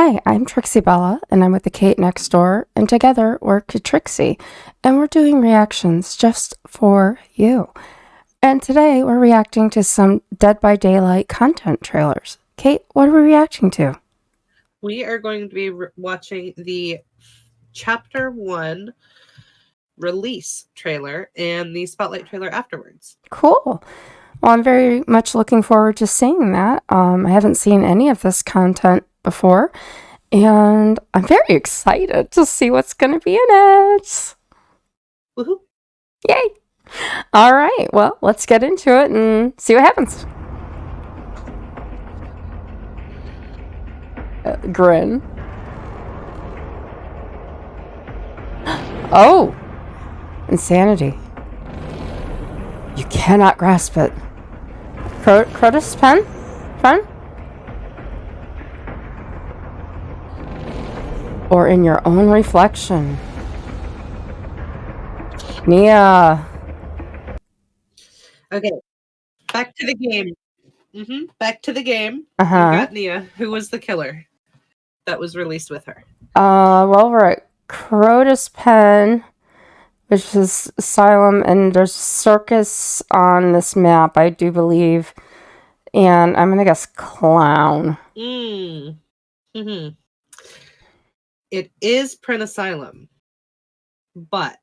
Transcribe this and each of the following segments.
Hi, I'm Trixiebella, and I'm with TheKateNextDoor, and together we're Trixie, and we're doing reactions just for you. And today we're reacting to some Dead by Daylight content trailers. Kate, what are we reacting to? We are going to be watching the Chapter 1 release trailer and the Spotlight trailer afterwards. Cool. Well, I'm very much looking forward to seeing that. I haven't seen any of this content before, and I'm very excited to see what's going to be in it. Woohoo! Yay! All right, well, let's get into it and see what happens. Grin. Oh! Insanity. You cannot grasp it. Crotus pen? Friend? Or in your own reflection. Nia. Okay, back to the game. Back to the game. Uh-huh. You got Nia. Who was the killer that was released with her? Well, we're at Crotus pen, which is Asylum, and there's circus on this map, I do believe. And I'm gonna guess clown. It is Print Asylum, but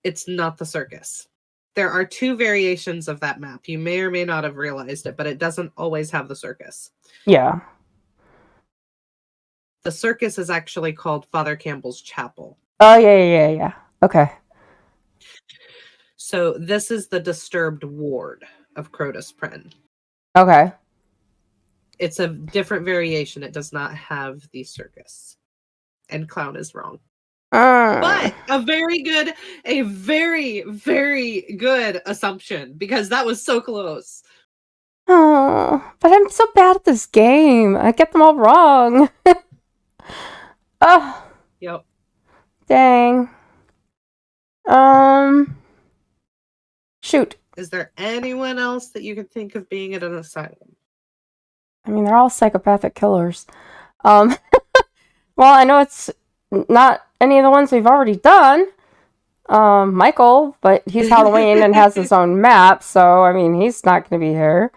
it's not the circus. There are two variations of that map. You may or may not have realized it, but it doesn't always have the circus. Yeah. The circus is actually called Father Campbell's Chapel. Oh, yeah. Okay. So this is the disturbed ward of Crotus Pren. Okay. It's a different variation. It does not have the circus. And clown is wrong. But a very, very good assumption, because that was so close. Oh, but I'm so bad at this game. I get them all wrong. Oh. Yep. Dang. Shoot. Is there anyone else that you could think of being at an asylum? I mean, they're all psychopathic killers. Well, I know it's not any of the ones we've already done. Michael, but he's Halloween and has his own map, so, I mean, he's not going to be here.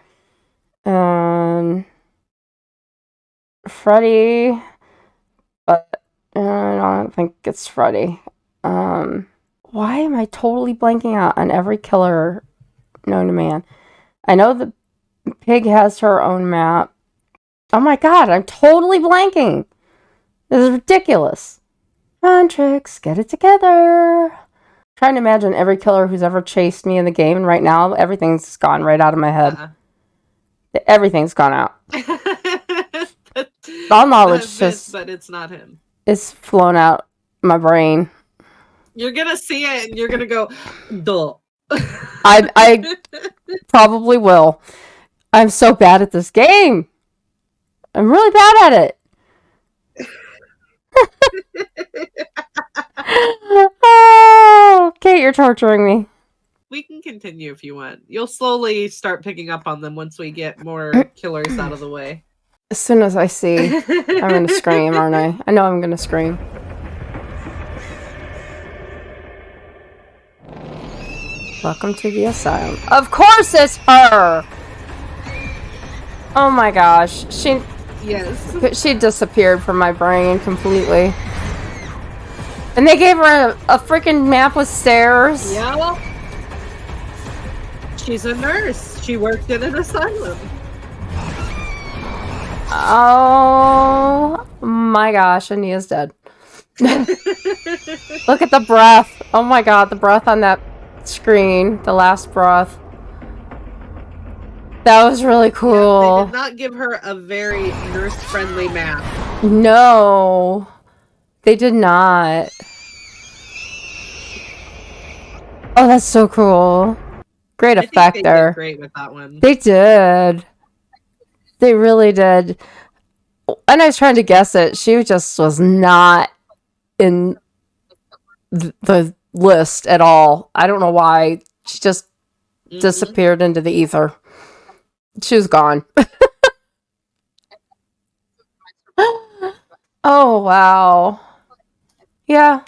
Freddy, but I don't think it's Freddy. Why am I totally blanking out on every killer known to man? I know the pig has her own map. Oh my god, I'm totally blanking. This is ridiculous. Come on, Trix, get it together. I'm trying to imagine every killer who's ever chased me in the game, and right now everything's gone right out of my head. Everything's gone out. All knowledge but it's not him. It's flown out my brain. You're gonna see it and you're gonna go, duh. I probably will. I'm so bad at this game. I'm really bad at it. Oh, Kate, you're torturing me. We can continue if you want. You'll slowly start picking up on them once we get more killers out of the way. As soon as I see, I'm going to scream, aren't I? I know I'm going to scream. Welcome to the asylum. Of course it's her! Oh my gosh. She disappeared from my brain completely. And they gave her a freaking map with stairs. Yeah. She's a nurse. She worked in an asylum. Oh my gosh, Ania's dead. Look at the breath. Oh my god, the breath on that screen. The last breath. That was really cool. Yeah, they did not give her a very nurse-friendly map. No, they did not. Oh, that's so cool. Great effect they there. Did great with that one. They did. They really did. And I was trying to guess it. She just was not in the list at all. I don't know why. She just disappeared into the ether. She was gone. Oh, wow. Yeah.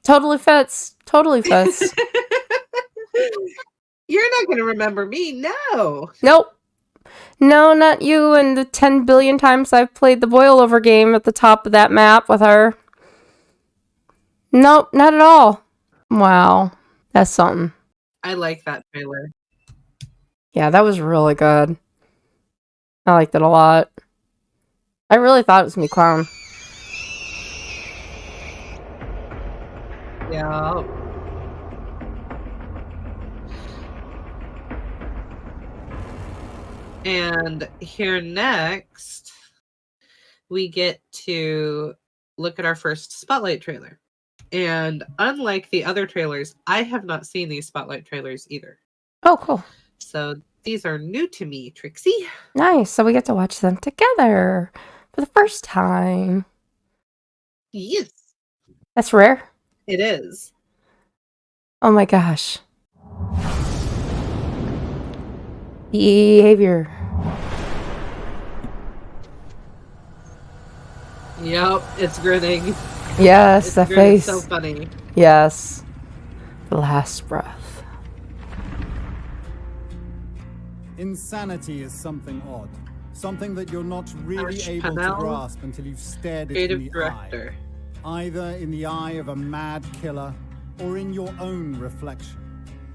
Totally fits. Totally fits. You're not going to remember me. No. Nope. No, not you and the 10 billion times I've played the boil over game at the top of that map with her. Nope, not at all. Wow. That's something. I like that trailer. Yeah, that was really good. I liked it a lot. I really thought it was me clown. Yeah. And here next, we get to look at our first Spotlight trailer. And unlike the other trailers, I have not seen these Spotlight trailers either. Oh, cool. So these are new to me, Trixie. Nice. So we get to watch them together for the first time. Yes. That's rare. It is. Oh my gosh. Behavior. Yep, it's grinning. Yes, It's that grinning face. so funny. Yes. The last breath. Insanity is something odd. Something that you're not really Arch able Panel, to grasp until you've stared it in creative the director. eye. Either in the eye of a mad killer or in your own reflection.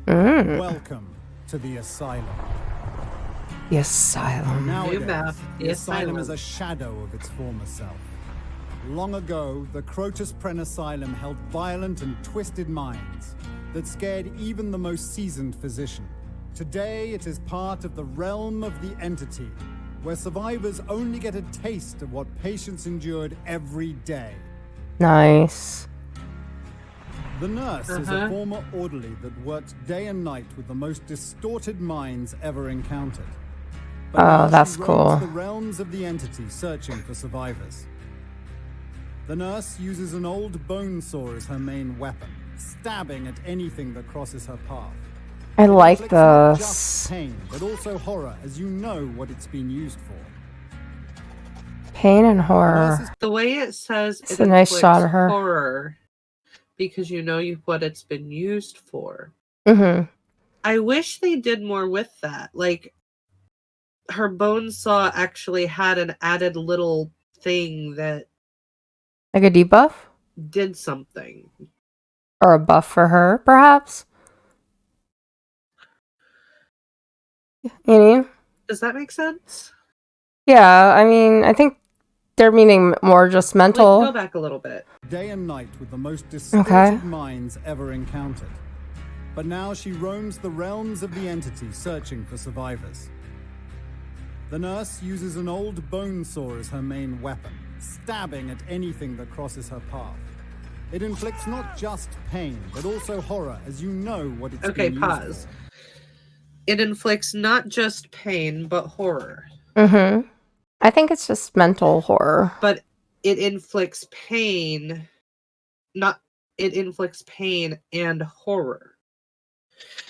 Welcome to the Asylum. The asylum. Nowadays, map, the the Asylum is Asylum. a shadow of its former self. Long ago, the Crotus Pren Asylum held violent and twisted minds that scared even the most seasoned physician. Today, it is part of the realm of the entity, where survivors only get a taste of what patients endured every day. Nice. The nurse is a former orderly that worked day and night with the most distorted minds ever encountered. But now that's she roams cool. the realms of the entity searching for survivors. The nurse uses an old bone saw as her main weapon, stabbing at anything that crosses her path. I like Inflicts not just this. pain, but also horror, as you know what it's been used for. Pain and The horror. nurse is The way it says It's it a nice shot inflicts of her. horror because you know what it's been used for. Mm-hmm. I wish they did more with that. Like, her bone saw actually had an added little thing that Like a debuff? did something. Or a buff for her, perhaps? You mean? Does that make sense? Yeah, I mean, I think they're meaning more just mental. Like, go back a little bit. day and night with the most distorted minds ever encountered. But now she roams the realms of the entity searching for survivors. The nurse uses an old bone saw as her main weapon, stabbing at anything that crosses her path. It inflicts not just pain, but also horror, as you know what it's Okay, been pause. used for. It inflicts not just pain, but horror. Mm-hmm. I think it's just mental horror. But it inflicts pain, it inflicts pain and horror.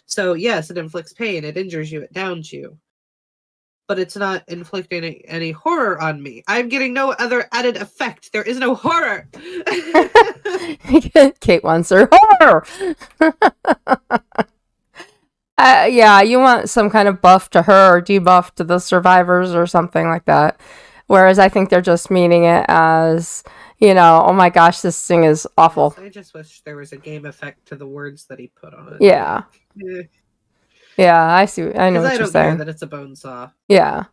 So yes, it inflicts pain, it injures you, it downs you. But it's not inflicting any horror on me. I'm getting no other added effect. There is no horror. Kate wants her horror. Yeah, you want some kind of buff to her or debuff to the survivors or something like that. Whereas I think they're just meaning it as, you know, oh my gosh, this thing is awful. I just wish there was a game effect to the words that he put on it. Yeah. Yeah, I see. I know Because what I you're don't care saying. that it's a bone saw. Yeah.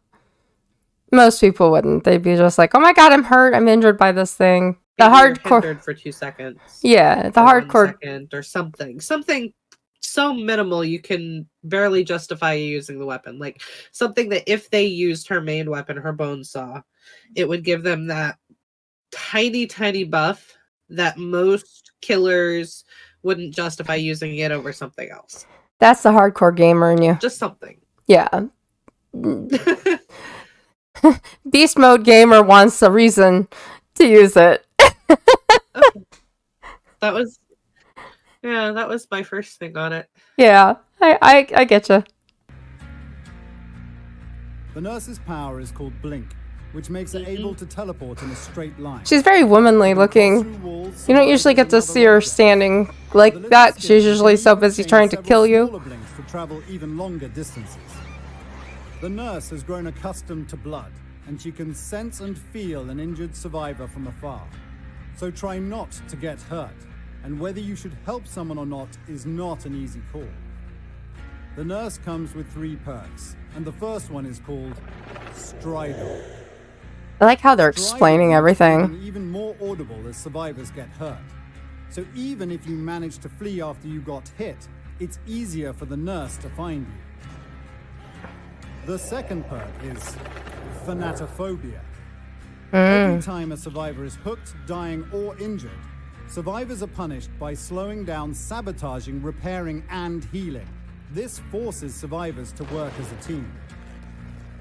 Most people wouldn't. They'd be just like, oh my god, I'm hurt. I'm injured by this thing. The Maybe you're hardcore. hindered for 2 seconds. Yeah, the or 1 hardcore. second or something. Something so minimal you can barely justify using the weapon. Like something that if they used her main weapon, her bone saw, it would give them that tiny, tiny buff that most killers wouldn't justify using it over something else. That's the hardcore gamer in you. Just something. Yeah. Beast mode gamer wants a reason to use it. Okay. That was my first thing on it. Yeah, I get you. The nurse's power is called Blink, which makes her able to teleport in a straight line. She's very womanly looking. You don't usually get to see her standing like that. She's usually so busy trying to kill you. To travel even longer distances. The nurse has grown accustomed to blood, and she can sense and feel an injured survivor from afar. So try not to get hurt, and whether you should help someone or not is not an easy call. The nurse comes with 3 perks, and the first one is called Stridor. I like how they're explaining everything. Even more audible as survivors get hurt. So even if you manage to flee after you got hit, it's easier for the nurse to find you. The second perk is Thanatophobia. Every time a survivor is hooked, dying, or injured, survivors are punished by slowing down, sabotaging, repairing, and healing. This forces survivors to work as a team.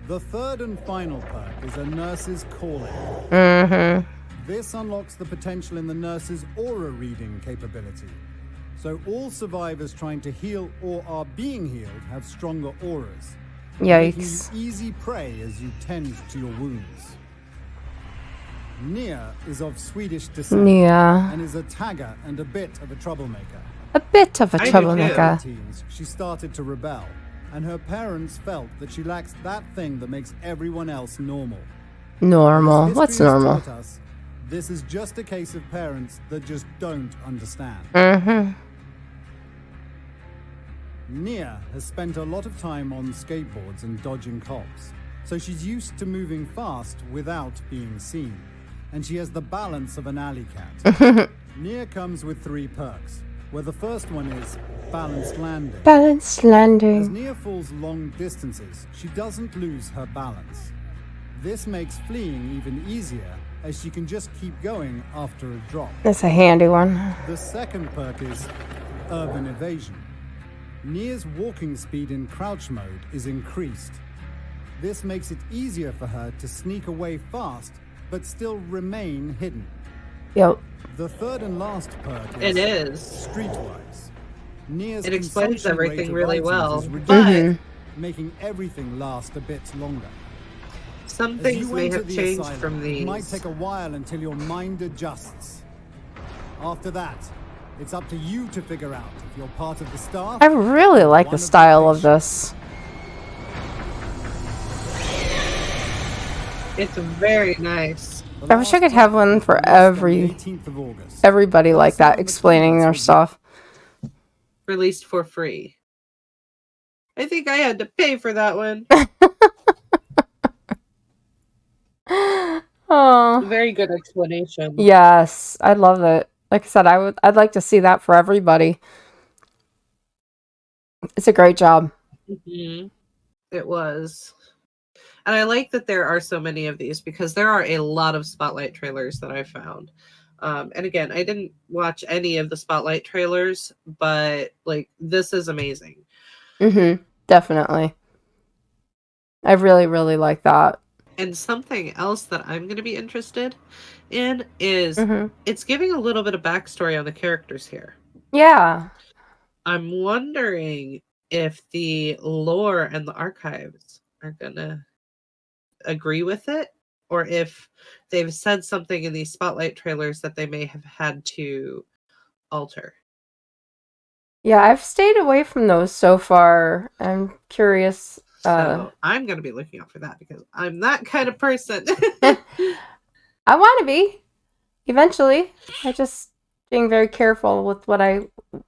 The third and final perk is a nurse's calling. This unlocks the potential in the nurse's aura reading capability. So all survivors trying to heal or are being healed have stronger auras. Yikes. Making you easy prey as you tend to your wounds. Nia is of Swedish descent and is a tagger and a bit of a troublemaker. A bit of a troublemaker. She started to rebel, and her parents felt that she lacks that thing that makes everyone else normal. Normal? What's normal? This is just a case of parents that just don't understand. Nia has spent a lot of time on skateboards and dodging cops, so she's used to moving fast without being seen, and she has the balance of an alley cat. Nia comes with 3 perks, where the first one is Balanced Landing. Balanced landing. As Nia falls long distances, she doesn't lose her balance. This makes fleeing even easier, as she can just keep going after a drop. That's a handy one. The second perk is Urban Evasion. Nia's walking speed in crouch mode is increased. This makes it easier for her to sneak away fast, but still remain hidden. Yep. The third and last perk is Streetwise. Nia's it explains consumption everything rate of really items well, is reduced, but making everything last a bit longer. some As things you may enter have the changed asylum, from it might these. take a while until your mind adjusts. After that, it's up to you to figure out if you're part of the staff. I really like the style of this. It's very nice. I wish I could have one for everybody like that, explaining their stuff. Released for free. I think I had to pay for that one. Oh, very good explanation. Yes, I love it. Like I said, I'd like to see that for everybody. It's a great job. It was. And I like that there are so many of these because there are a lot of Spotlight trailers that I found. And again, I didn't watch any of the Spotlight trailers, but like this is amazing. Definitely. I really, really like that. And something else that I'm going to be interested in is it's giving a little bit of backstory on the characters here. Yeah. I'm wondering if the lore and the archives are going to agree with it, or if they've said something in these Spotlight trailers that they may have had to alter. Yeah, I've stayed away from those so far. I'm curious. So I'm going to be looking out for that because I'm that kind of person. I want to be eventually. I just being very careful with what I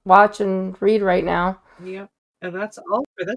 watch and read right now. Yep. And that's all for this